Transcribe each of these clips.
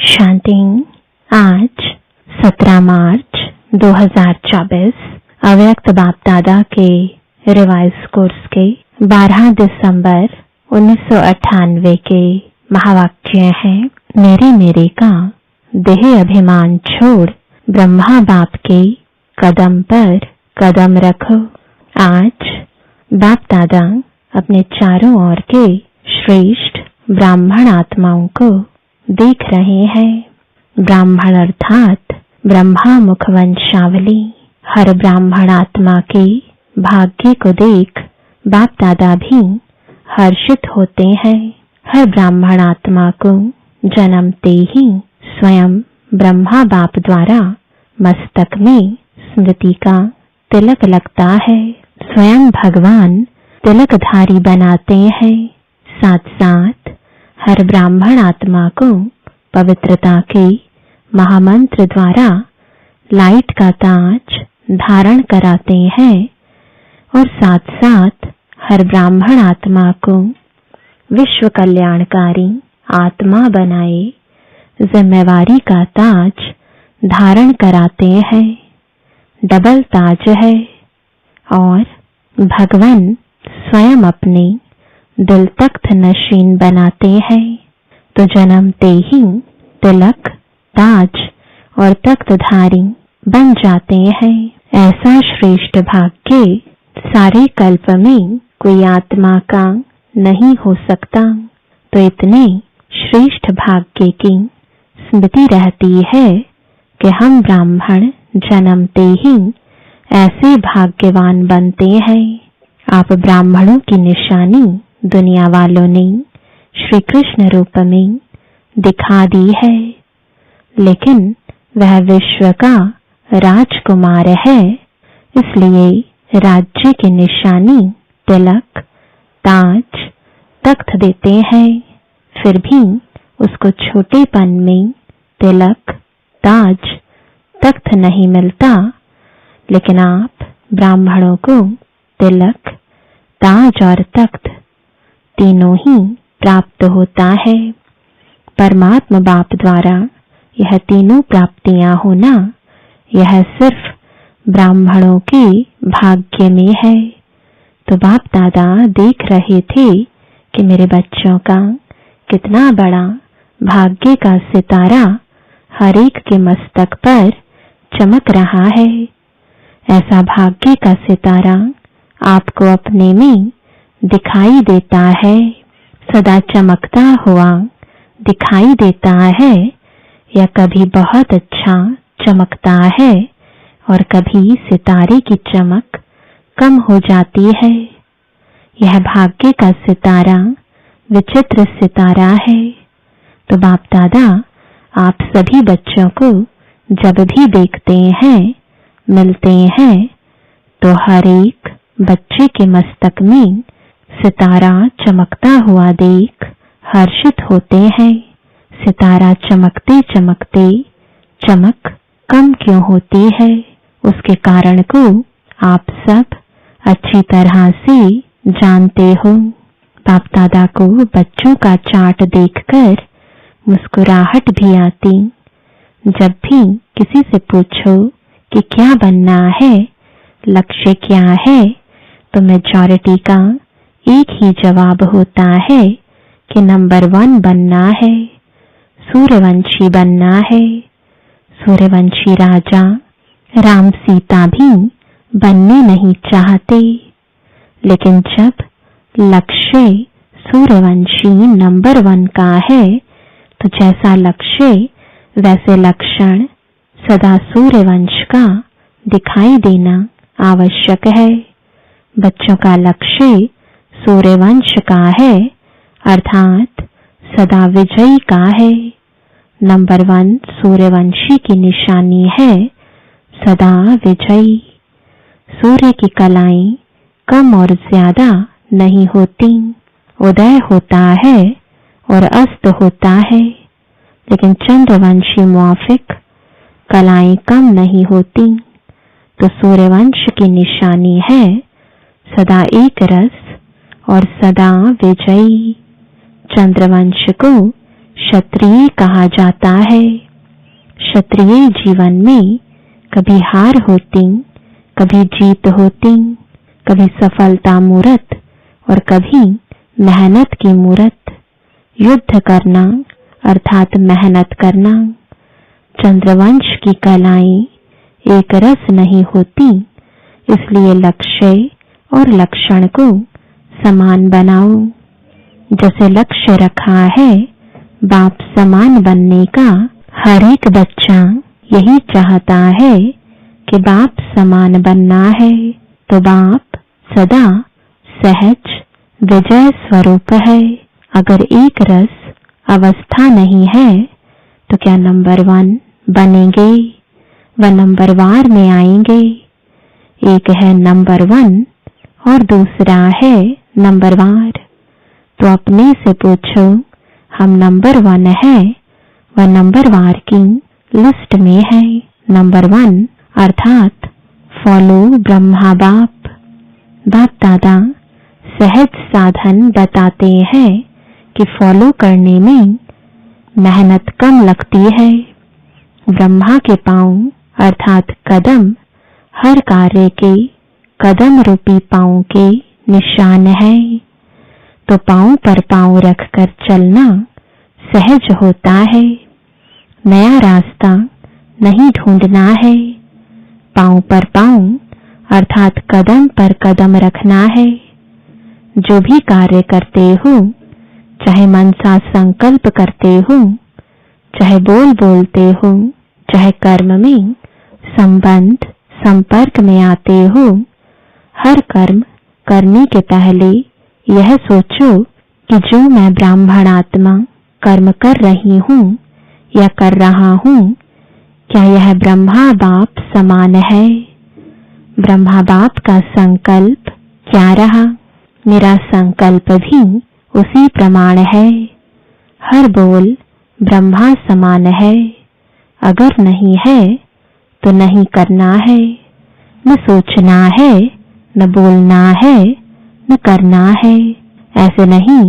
शांति। आज 17 मार्च 2024 अव्यक्त बाप दादा के रिवाइज कोर्स के 12 दिसंबर 1998 के महावाक्य हैं। मेरे का देह अभिमान छोड़ ब्रह्मा बाप के कदम पर कदम रखो। आज बाप दादा अपने चारों ओर के श्रेष्ठ ब्राह्मण आत्माओं को देख रहे हैं। ब्राह्मण अर्थात ब्रह्मा मुख वंशावली। हर ब्राह्मण आत्मा के भाग्य को देख बाप दादा भी हर्षित होते हैं। हर ब्राह्मण आत्मा को जन्मते ही स्वयं ब्रह्मा बाप द्वारा मस्तक में स्मृति का तिलक लगता है। स्वयं भगवान तिलकधारी बनाते हैं। साथ साथ हर ब्राह्मण आत्मा को पवित्रता के महामंत्र द्वारा लाइट का ताज धारण कराते हैं और साथ साथ हर ब्राह्मण आत्मा को विश्व कल्याणकारी आत्मा बनाए जिम्मेवारी का ताज धारण कराते हैं। डबल ताज है और भगवान स्वयं अपने दिल तख्त नशीन बनाते हैं। तो जन्मते ही तिलक, ताज और तख्तधारी बन जाते हैं। ऐसा श्रेष्ठ भाग्य सारे कल्प में कोई आत्मा का नहीं हो सकता। तो इतने श्रेष्ठ भाग्य की स्मृति रहती है कि हम ब्राह्मण जन्मते ही ऐसे भाग्यवान बनते हैं। आप ब्राह्मणों की निशानी दुनिया वालों ने श्री कृष्ण रूप में दिखा दी है, लेकिन वह विश्व का राजकुमार है। इसलिए राज्य की निशानी तिलक, ताज, तख्त देते हैं। फिर भी उसको छोटेपन में तिलक, ताज, तख्त नहीं मिलता। लेकिन आप ब्राह्मणों को तिलक, ताज और तख्त तीनों ही प्राप्त होता है। परमात्मा बाप द्वारा यह तीनों प्राप्तियां होना यह सिर्फ ब्राह्मणों के भाग्य में है। तो बाप दादा देख रहे थे कि मेरे बच्चों का कितना बड़ा भाग्य का सितारा हर एक के मस्तक पर चमक रहा है। ऐसा भाग्य का सितारा आपको अपने में दिखाई देता है, सदा चमकता हुआ दिखाई देता है, या कभी बहुत अच्छा चमकता है और कभी सितारे की चमक कम हो जाती है। यह भाग्य का सितारा विचित्र सितारा है। तो बाप दादा आप सभी बच्चों को जब भी देखते हैं, मिलते हैं, तो हर एक बच्चे के मस्तक में सितारा चमकता हुआ देख हर्षित होते हैं। सितारा चमकते चमकते चमक कम क्यों होती है, उसके कारण को आप सब अच्छी तरह से जानते हो। बाप दादा को बच्चों का चार्ट देखकर मुस्कुराहट भी आती। जब भी किसी से पूछो कि क्या बनना है, लक्ष्य क्या है, तो मेजॉरिटी का एक ही जवाब होता है कि नंबर 1 बनना है, सूर्यवंशी बनना है। सूर्यवंशी राजा राम सीता भी बनने नहीं चाहते, लेकिन जब लक्ष्य सूर्यवंशी नंबर 1 का है, तो जैसा लक्ष्य वैसे लक्षण सदा सूर्यवंश का दिखाई देना आवश्यक है। बच्चों का लक्ष्य सूर्यवंश का है, अर्थात सदा विजयी का है। नंबर 1 सूर्यवंशी की निशानी है, सदा विजयी। सूर्य की कलाएं कम और ज्यादा नहीं होती। उदय होता है और अस्त होता है, लेकिन चंद्रवंशी मुआफिक कलाएं कम नहीं होती। तो सूर्यवंश की निशानी है सदा एक रस और सदा विजयी। चंद्रवंश को क्षत्रिय कहा जाता है। क्षत्रिय जीवन में कभी हार होती, कभी जीत होती, कभी सफलता मूरत और कभी मेहनत की मूरत। युद्ध करना अर्थात मेहनत करना। चंद्रवंश की कलाएं एक रस नहीं होती, इसलिए लक्ष्य और लक्षण को समान बनाओ। जैसे लक्ष्य रखा है बाप समान बनने का, हर एक बच्चा यही चाहता है कि बाप समान बनना है। तो बाप सदा सहज विजय स्वरूप है। अगर एक रस अवस्था नहीं है तो क्या नंबर 1 बनेंगे? वह नंबर वार में आएंगे। एक है नंबर 1 और दूसरा है नंबर वार। तो अपने से पूछो, हम नंबर 1 है, वह नंबर वार की लिस्ट में है। नंबर 1 अर्थात फॉलो ब्रह्मा बाप। बाप दादा सहज साधन बताते हैं कि फॉलो करने में मेहनत कम लगती है। ब्रह्मा के पांव अर्थात कदम हर कार्य के कदम रूपी पांव के निशान है। तो पांव पर पांव रखकर चलना सहज होता है। नया रास्ता नहीं ढूंढना है। पांव पर पांव अर्थात कदम पर कदम रखना है। जो भी कार्य करते हो, चाहे मन सा संकल्प करते हो, चाहे बोल बोलते हो, चाहे कर्म में संबंध संपर्क में आते हो, हर कर्म करने के पहले यह सोचो कि जो मैं ब्राह्मण आत्मा कर्म कर रही हूँ या कर रहा हूँ, क्या यह ब्रह्मा बाप समान है? ब्रह्मा बाप का संकल्प क्या रहा, मेरा संकल्प भी उसी प्रमाण है। हर बोल ब्रह्मा समान है। अगर नहीं है तो नहीं करना है, न सोचना है, न बोलना है, न करना है। ऐसे नहीं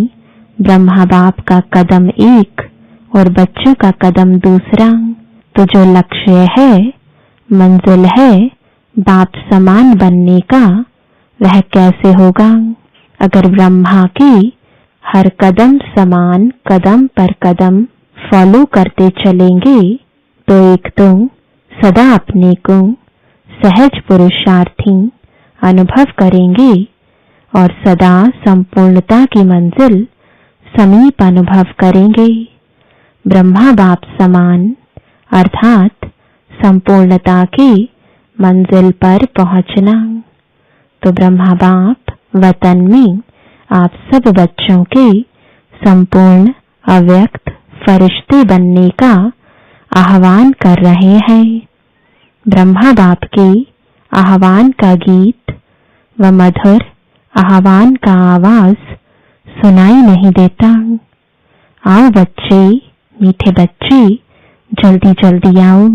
ब्रह्मा बाप का कदम एक और बच्चों का कदम दूसरा। तो जो लक्ष्य है, मंजिल है बाप समान बनने का, वह कैसे होगा? अगर ब्रह्मा की हर कदम समान कदम पर कदम फॉलो करते चलेंगे तो एक तो सदा अपने को सहज पुरुषार्थी अनुभव करेंगे और सदा संपूर्णता की मंजिल समीप अनुभव करेंगे। ब्रह्मा बाप समान अर्थात संपूर्णता की मंजिल पर पहुंचना। तो ब्रह्मा बाप वतन में आप सब बच्चों के संपूर्ण अव्यक्त फरिश्ते बनने का आह्वान कर रहे हैं। ब्रह्मा बाप के आह्वान का गीत व मधुर आह्वान का आवाज सुनाई नहीं देता। आओ बच्चे, मीठे बच्चे, जल्दी जल्दी आओ।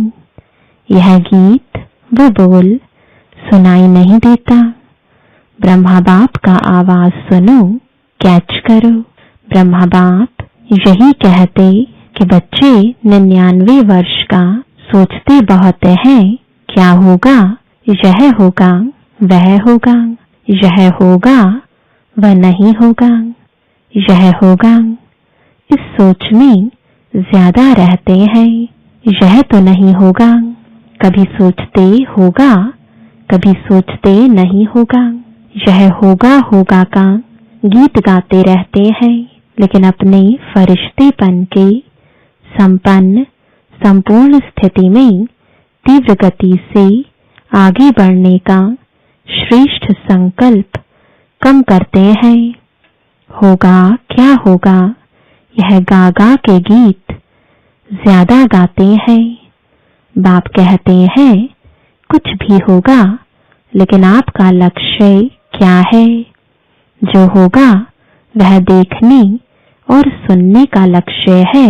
यह गीत वो बोल सुनाई नहीं देता। ब्रह्मा बाप का आवाज सुनो, कैच करो। ब्रह्मा बाप यही कहते कि बच्चे 99 वर्ष का सोचते बहुत हैं, क्या होगा, यह होगा, वह होगा, यह होगा, वह नहीं होगा, यह होगा। इस सोच में ज्यादा रहते हैं। यह तो नहीं होगा, कभी सोचते होगा, कभी सोचते नहीं होगा। यह होगा होगा का गीत गाते रहते हैं, लेकिन अपने फरिश्तेपन के संपन्न संपूर्ण स्थिति में तीव्र गति से आगे बढ़ने का श्रेष्ठ संकल्प कम करते हैं। होगा क्या होगा, यह गा गा के गीत ज्यादा गाते हैं। बाप कहते हैं कुछ भी होगा, लेकिन आपका लक्ष्य क्या है? जो होगा वह देखने और सुनने का लक्ष्य है।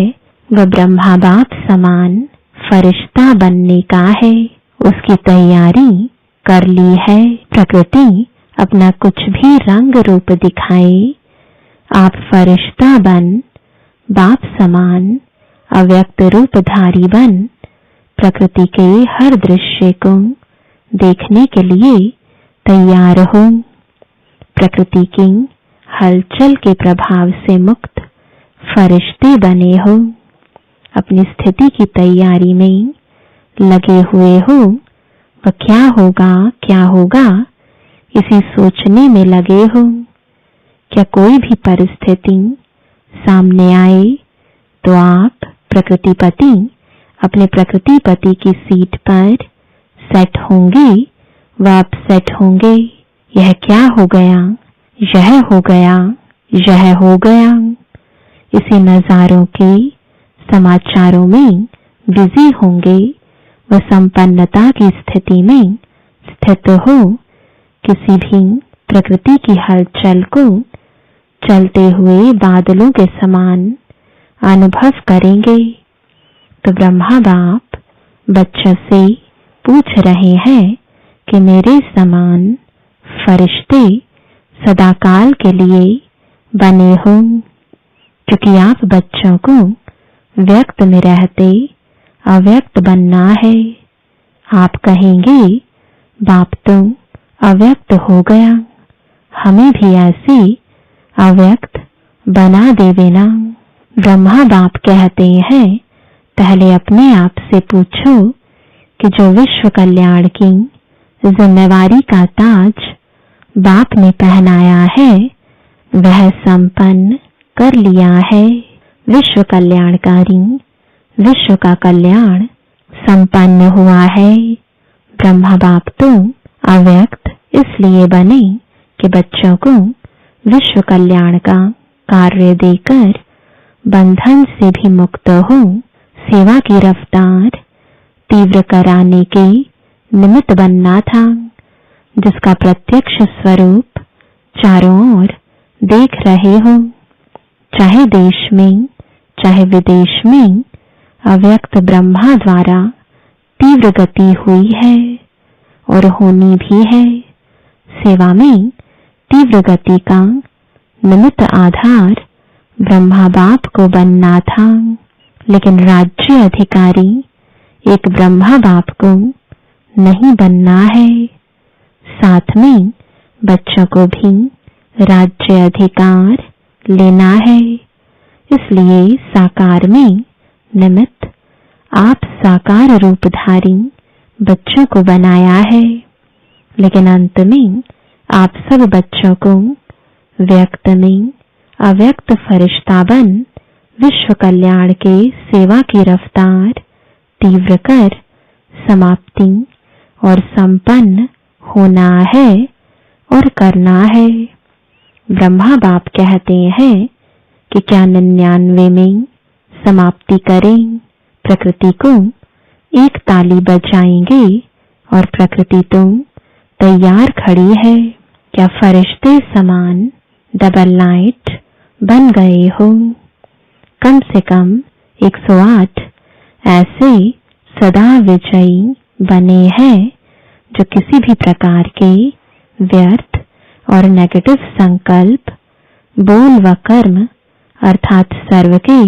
वह ब्रह्मा बाप समान फरिश्ता बनने का है। उसकी तैयारी कर ली है। प्रकृति अपना कुछ भी रंग रूप दिखाए, आप फरिश्ता बन बाप समान अव्यक्त रूपधारी बन प्रकृति के हर दृश्य को देखने के लिए तैयार हो। प्रकृति की हलचल के प्रभाव से मुक्त फरिश्ते बने हो। अपनी स्थिति की तैयारी में लगे हुए हो। वह क्या होगा इसी सोचने में लगे हो। क्या कोई भी परिस्थिति सामने आए तो आप प्रकृतिपति अपने प्रकृतिपति की सीट पर सेट होंगे व आप सेट होंगे। यह क्या हो गया, यह हो गया, यह हो गया। इसी नजारों के समाचारों में बिजी होंगे व संपन्नता की स्थिति में स्थित हो। किसी भी प्रकृति की हलचल को चलते हुए बादलों के समान अनुभव करेंगे। तो ब्रह्मा बाप बच्चों से पूछ रहे हैं कि मेरे समान फरिश्ते सदाकाल के लिए बने हो। क्योंकि आप बच्चों को व्यक्त में रहते अव्यक्त बनना है। आप कहेंगे बाप तो अव्यक्त हो गया, हमें भी ऐसे अव्यक्त बना देवे ना। ब्रह्मा बाप कहते हैं पहले अपने आप से पूछो कि जो विश्व कल्याण की जिम्मेवारी का ताज बाप ने पहनाया है वह संपन्न कर लिया है। विश्व कल्याणकारी विश्व का कल्याण संपन्न हुआ है। ब्रह्मा बाप तो अव्यक्त इसलिए बने कि बच्चों को विश्व कल्याण का कार्य देकर बंधन से भी मुक्त हो, सेवा की रफ्तार तीव्र कराने के निमित्त बनना था, जिसका प्रत्यक्ष स्वरूप चारों ओर देख रहे हो। चाहे देश में चाहे विदेश में अव्यक्त ब्रह्मा द्वारा तीव्र गति हुई है और होनी भी है। सेवा में तीव्र गति का निमित्त आधार ब्रह्मा बाप को बनना था, लेकिन राज्य अधिकारी एक ब्रह्मा बाप को नहीं बनना है। साथ में बच्चों को भी राज्य अधिकार लेना है। इसलिए साकार में निमित्त आप साकार रूपधारी बच्चों को बनाया है, लेकिन अंत में आप सब बच्चों को व्यक्त में अव्यक्त फरिश्ता बन विश्व कल्याण के सेवा की रफ्तार तीव्र कर समाप्ति और संपन्न होना है और करना है। ब्रह्मा बाप कहते हैं कि क्या 99 में समाप्ति करें, प्रकृति को एक ताली बजाएंगे और प्रकृति तो तैयार खड़ी है। क्या फरिश्ते समान डबल लाइट बन गए हो? कम से कम 108 ऐसे सदा विजयी बने हैं जो किसी भी प्रकार के व्यर्थ और नेगेटिव संकल्प, बोल व कर्म अर्थात सर्व के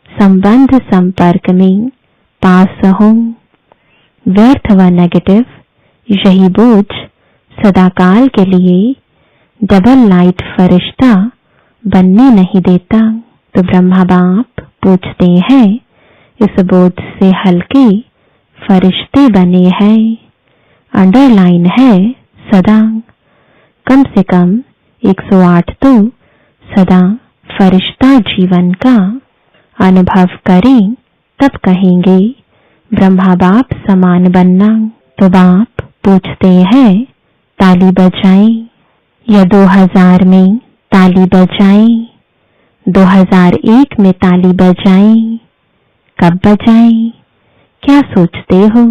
संबंध संपर्क में पास हो। व्यर्थ व नेगेटिव यही बोझ सदाकाल के लिए डबल लाइट फरिश्ता बनने नहीं देता। तो ब्रह्मा बाप पूछते हैं इस बोझ से हल्के फरिश्ते बने हैं। अंडरलाइन है सदा। कम से कम 108 तो सदा फरिश्ता जीवन का अनुभव करें, तब कहेंगे ब्रह्मा बाप समान बनना। तो बाप पूछते हैं ताली बजाएं या 2000 में ताली बजाएं, 2001 में ताली बजाएं, कब बजाएं? क्या सोचते हो?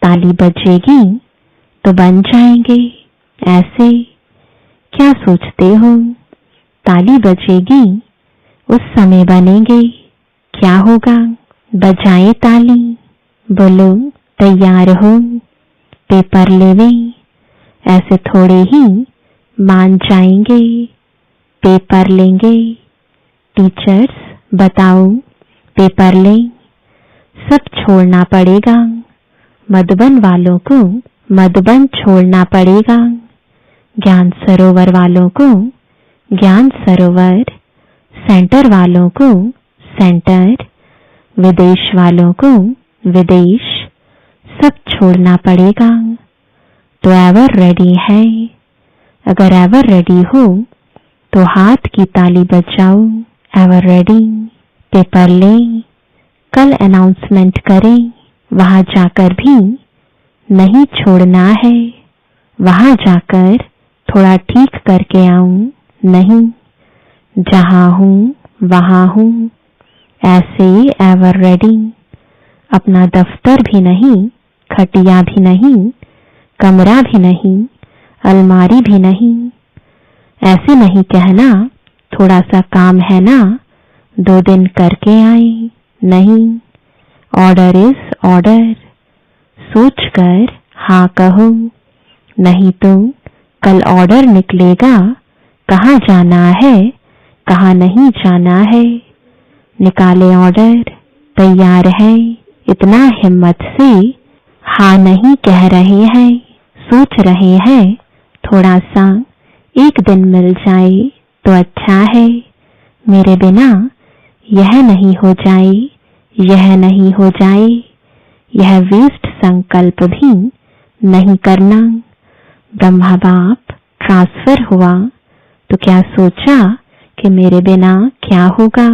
ताली बजेगी तो बन जाएंगे ऐसे? क्या सोचते हो? ताली बजेगी उस समय बनेंगे। क्या होगा? बजाए ताली, बोलो तैयार हो, पेपर लेवे। ऐसे थोड़े ही मान जाएंगे, पेपर लेंगे। टीचर्स बताओ पेपर ले, सब छोड़ना पड़ेगा। मधुबन वालों को मधुबन छोड़ना पड़ेगा। ज्ञान सरोवर वालों को ज्ञान सरोवर, सेंटर वालों को सेंटर, विदेश वालों को विदेश, सब छोड़ना पड़ेगा। तो एवर रेडी है? अगर एवर रेडी हो तो हाथ की ताली बजाओ। Ever ready. पेपर ले, कल अनाउंसमेंट करें। वहां जाकर भी नहीं छोड़ना है। वहां जाकर थोड़ा ठीक करके आऊं, नहीं, जहां हूं वहां हूं। ऐसे एवर रेडी। अपना दफ्तर भी नहीं, खटिया भी नहीं, कमरा भी नहीं, अलमारी भी नहीं। ऐसे नहीं कहना थोड़ा सा काम है ना, 2 दिन करके आए। नहीं, ऑर्डर इज ऑर्डर। सोच कर हाँ कहो, नहीं तो कल ऑर्डर निकलेगा। कहाँ जाना है, कहाँ नहीं जाना है। निकाले ऑर्डर, तैयार है। इतना हिम्मत से हाँ नहीं कह रहे हैं। सोच रहे हैं थोड़ा सा एक दिन मिल जाए तो अच्छा है। मेरे बिना यह नहीं हो जाए, यह नहीं हो जाए। यह वेस्ट संकल्प भी नहीं करना। ब्रह्मा बाप ट्रांसफर हुआ तो क्या सोचा कि मेरे बिना क्या होगा?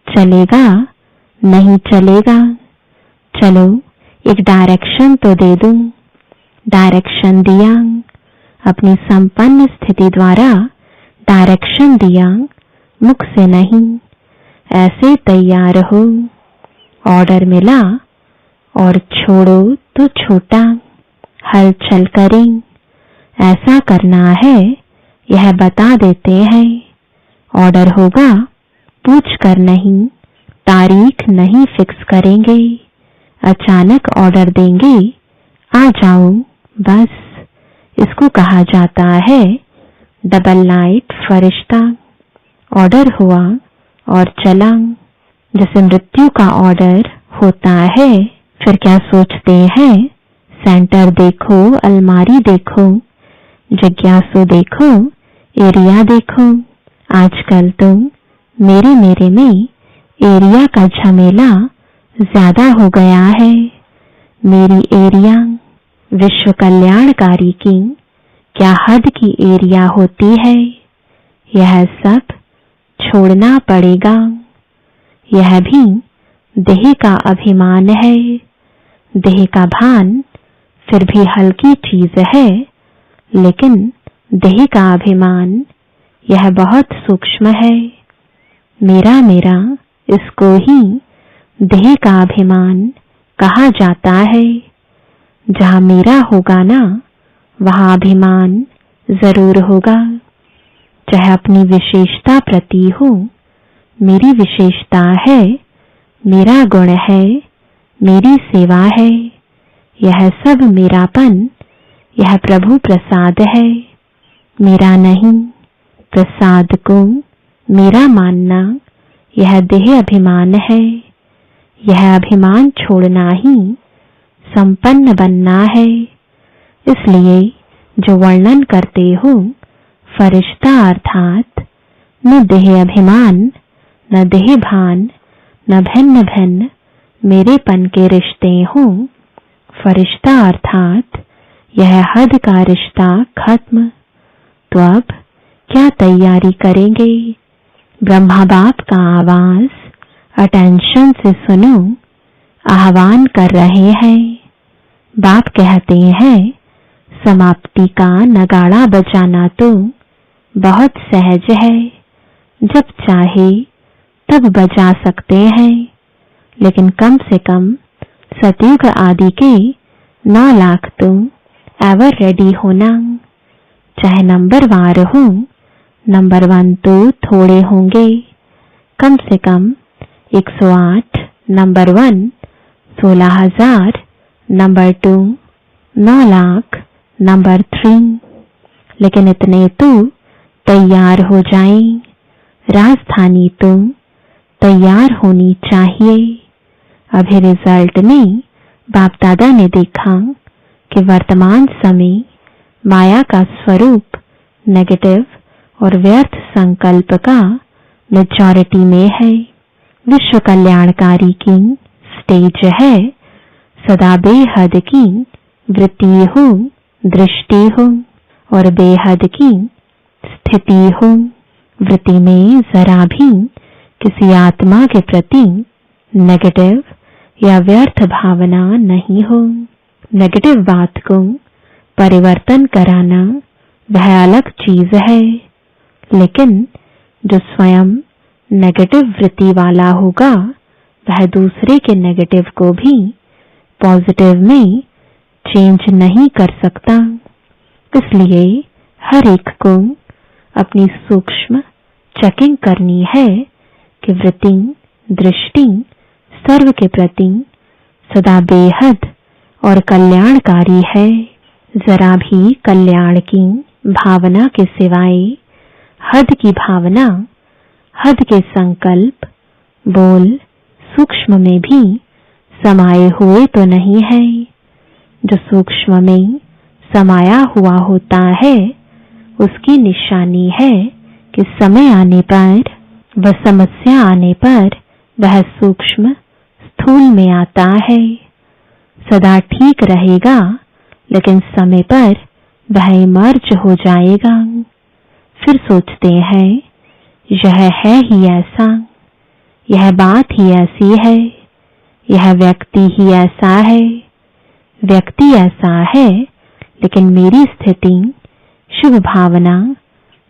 चलेगा नहीं चलेगा? चलो एक डायरेक्शन तो दे दूं। डायरेक्शन दिया, अपनी संपन्न स्थिति द्वारा डायरेक्शन दिया, मुख से नहीं। ऐसे तैयार हो। ऑर्डर मिला और छोड़ो तो छोटा, हलचल करें। ऐसा करना है यह बता देते हैं। ऑर्डर होगा पूछ कर नहीं, तारीख नहीं फिक्स करेंगे। अचानक ऑर्डर देंगे, आ जाओ बस। इसको कहा जाता है डबल लाइट फरिश्ता। ऑर्डर हुआ और चला। जैसे मृत्यु का ऑर्डर होता है, फिर क्या सोचते हैं? सेंटर देखो, अलमारी देखो, जिज्ञासु देखो, एरिया देखो। आजकल तो मेरे में एरिया का झमेला ज्यादा हो गया है। मेरी एरिया विश्व कल्याणकारी की क्या हद की एरिया होती है? यह सब छोड़ना पड़ेगा। यह भी देह का अभिमान है। देह का भान फिर भी हल्की चीज है, लेकिन देह का अभिमान यह बहुत सूक्ष्म है। मेरा मेरा, इसको ही देह का अभिमान कहा जाता है। जहां मेरा होगा ना, वहां अभिमान जरूर होगा। चाहे अपनी विशेषता प्रति हो। मेरी विशेषता है, मेरा गुण है, मेरी सेवा है। यह सब मेरापन, यह प्रभु प्रसाद है। मेरा नहीं, प्रसाद को मेरा मानना, यह देह अभिमान है। यह अभिमान छोड़ना ही संपन्न बनना है। इसलिए जो वर्णन करते हो फरिश्ता अर्थात न देह अभिमान, न देह भान, न भिन्न भिन्न मेरेपन के रिश्ते हो। फरिश्ता अर्थात यह हद का रिश्ता खत्म। तो अब क्या तैयारी करेंगे? ब्रह्मा बाप का आवाज अटेंशन से सुनो, आह्वान कर रहे हैं। बाप कहते हैं समाप्ति का नगाड़ा बजाना तो बहुत सहज है। जब चाहे तब बजा सकते हैं, लेकिन कम से कम सतयुग आदि के 9 लाख तो एवर रेडी होना। चाहे नंबर वार हो, नंबर 1 तो थोड़े होंगे। कम से कम 108 नंबर 1, 16,000 नंबर 2, 9 लाख नंबर 3। लेकिन इतने तो तैयार हो जाएं। राजधानी तो तैयार होनी चाहिए। अभी रिजल्ट में बाप दादा ने देखा कि वर्तमान समय माया का स्वरूप नेगेटिव और व्यर्थ संकल्प का मेजॉरिटी में है। विश्व कल्याणकारी की स्टेज है सदा बेहद की वृत्ति हो, दृष्टि हो और बेहद की स्थिति हो। वृत्ति में जरा भी किसी आत्मा के प्रति नेगेटिव या व्यर्थ भावना नहीं हो। नेगेटिव बात को परिवर्तन कराना वह अलग चीज है, लेकिन जो स्वयं नेगेटिव वृत्ति वाला होगा वह दूसरे के नेगेटिव को भी पॉजिटिव में चेंज नहीं कर सकता। इसलिए हर एक को अपनी सूक्ष्म चेकिंग करनी है कि वृत्ति, दृष्टि सर्व के प्रति सदा बेहद और कल्याणकारी है। जरा भी कल्याण की भावना के सिवाय हद की भावना, हद के संकल्प, बोल सूक्ष्म में भी समाये हुए तो नहीं है। जो सूक्ष्म में समाया हुआ होता है उसकी निशानी है कि समय आने पर व समस्या आने पर वह सूक्ष्म स्थूल में आता है। सदा ठीक रहेगा लेकिन समय पर वह इमर्ज हो जाएगा। फिर सोचते हैं यह है ही ऐसा, यह बात ही ऐसी है, यह व्यक्ति ही ऐसा है। व्यक्ति ऐसा है लेकिन मेरी स्थिति शुभ भावना,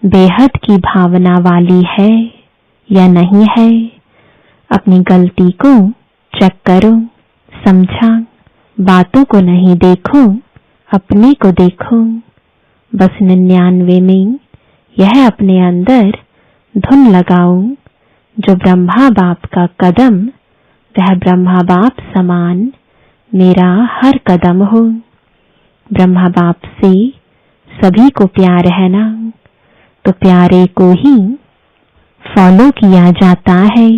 बेहद की भावना वाली है या नहीं है। अपनी गलती को चेक करो, समझा। बातों को नहीं देखो, अपने को देखो। बस 99 में यह अपने अंदर धुन लगाओ, जो ब्रह्मा बाप का कदम वह ब्रह्मा बाप समान मेरा हर कदम हो। ब्रह्मा बाप से सभी को प्यार है ना, तो प्यारे को ही फॉलो किया जाता है।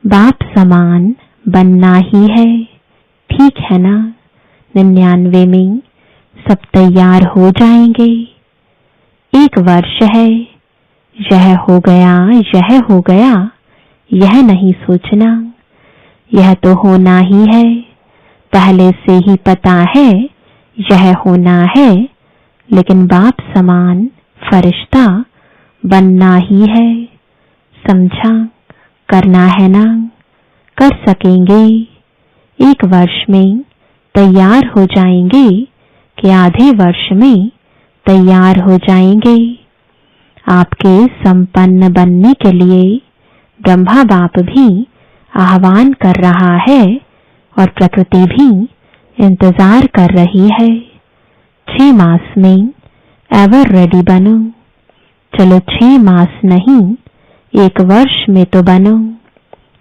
बाप समान बनना ही है, ठीक है ना। 99 में सब तैयार हो जाएंगे। 1 वर्ष है, यह हो गया, यह हो गया, यह नहीं सोचना। यह तो होना ही है, पहले से ही पता है यह होना है, लेकिन बाप समान फरिश्ता बनना ही है। समझा, करना है ना, कर सकेंगे। 1 वर्ष में तैयार हो जाएंगे कि आधे वर्ष में तैयार हो जाएंगे। आपके संपन्न बनने के लिए ब्रह्मा बाप भी आह्वान कर रहा है और प्रकृति भी इंतजार कर रही है। 6 मास में एवर रेडी बनो। चलो 6 मास नहीं, 1 वर्ष में तो बनो।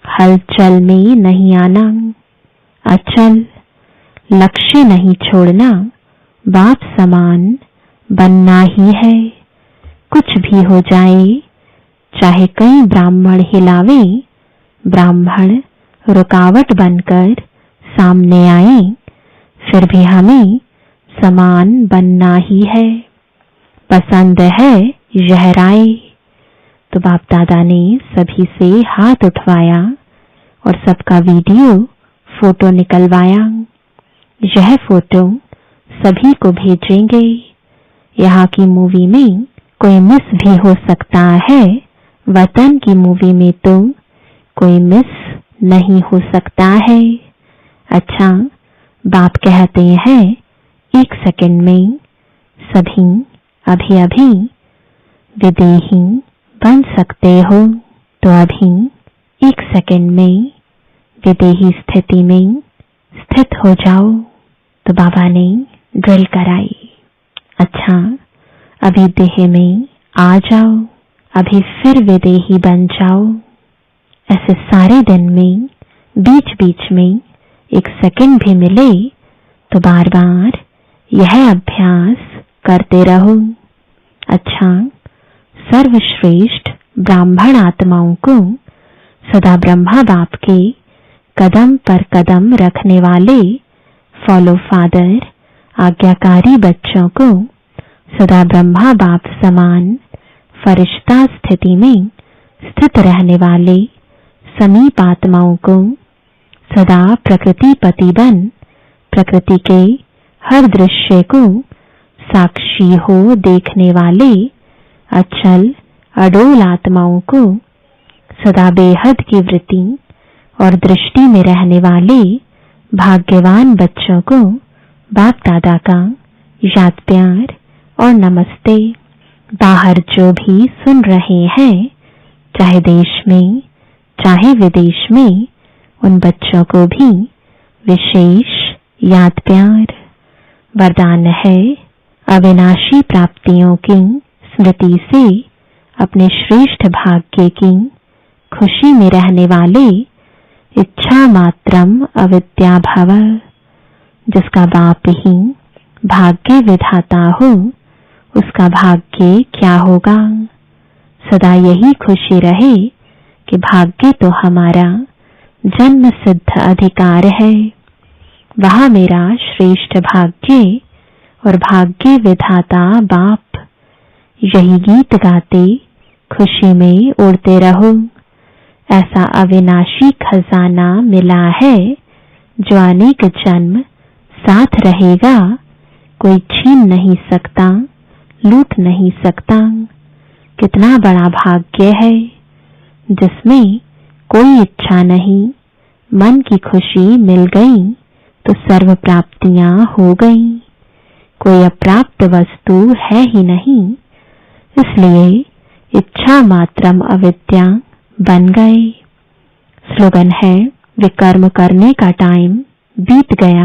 हलचल में नहीं आना, अचल। लक्ष्य नहीं छोड़ना, बाप समान बनना ही है। कुछ भी हो जाए, चाहे कई ब्राह्मण हिलावे, ब्राह्मण रुकावट बनकर सामने आए, फिर भी हमें समान बनना ही है। पसंद है यह राय। तो बाप दादा ने सभी से हाथ उठवाया और सबका वीडियो फोटो निकलवाया। यह फोटो सभी को भेजेंगे। यहाँ की मूवी में कोई मिस भी हो सकता है, वतन की मूवी में तो कोई मिस नहीं हो सकता है। अच्छा, बाप कहते हैं 1 सेकंड में सभी अभी अभी विदेही बन सकते हो। तो अभी 1 सेकंड में विदेही स्थिति में स्थित हो जाओ। तो बाबा ने ड्रिल कराई। अच्छा, अभी देह में आ जाओ, अभी फिर विदेही बन जाओ। ऐसे सारे दिन में बीच बीच में 1 सेकंड भी मिले तो बार बार यह अभ्यास करते रहो। अच्छा, सर्वश्रेष्ठ ब्राह्मण आत्माओं को सदा ब्रह्मा बाप के कदम पर कदम रखने वाले फॉलो फादर आज्ञाकारी बच्चों को सदा ब्रह्मा बाप समान फरिश्ता स्थिति में स्थित रहने वाले समीप आत्माओं को सदा प्रकृति पति बन प्रकृति के हर दृश्य को साक्षी हो देखने वाले अचल अडोल आत्माओं को सदा बेहद की वृत्ति और दृष्टि में रहने वाले भाग्यवान बच्चों को बाप दादा का याद प्यार और नमस्ते। बाहर जो भी सुन रहे हैं, चाहे देश में चाहे विदेश में, उन बच्चों को भी विशेष याद प्यार। वरदान है अविनाशी प्राप्तियों की स्मृति से अपने श्रेष्ठ भाग्य की खुशी में रहने वाले इच्छा मात्रम अविद्या भव। जिसका बाप ही भाग्य विधाता हो, उसका भाग्य क्या होगा। सदा यही खुशी रहे कि भाग्य तो हमारा जन्म सिद्ध अधिकार है। वह मेरा श्रेष्ठ भाग्य और भाग्य विधाता बाप। यही गीत गाते खुशी में उड़ते रहो। ऐसा अविनाशी खजाना मिला है जो अनेक जन्म साथ रहेगा। कोई छीन नहीं सकता, लूट नहीं सकता। कितना बड़ा भाग्य है जिसमें कोई इच्छा नहीं। मन की खुशी मिल गई तो सर्व प्राप्तियां हो गई। कोई अप्राप्त वस्तु है ही नहीं, इसलिए इच्छा मात्रम अविद्या बन गए। स्लोगन है विकर्म करने का टाइम बीत गया।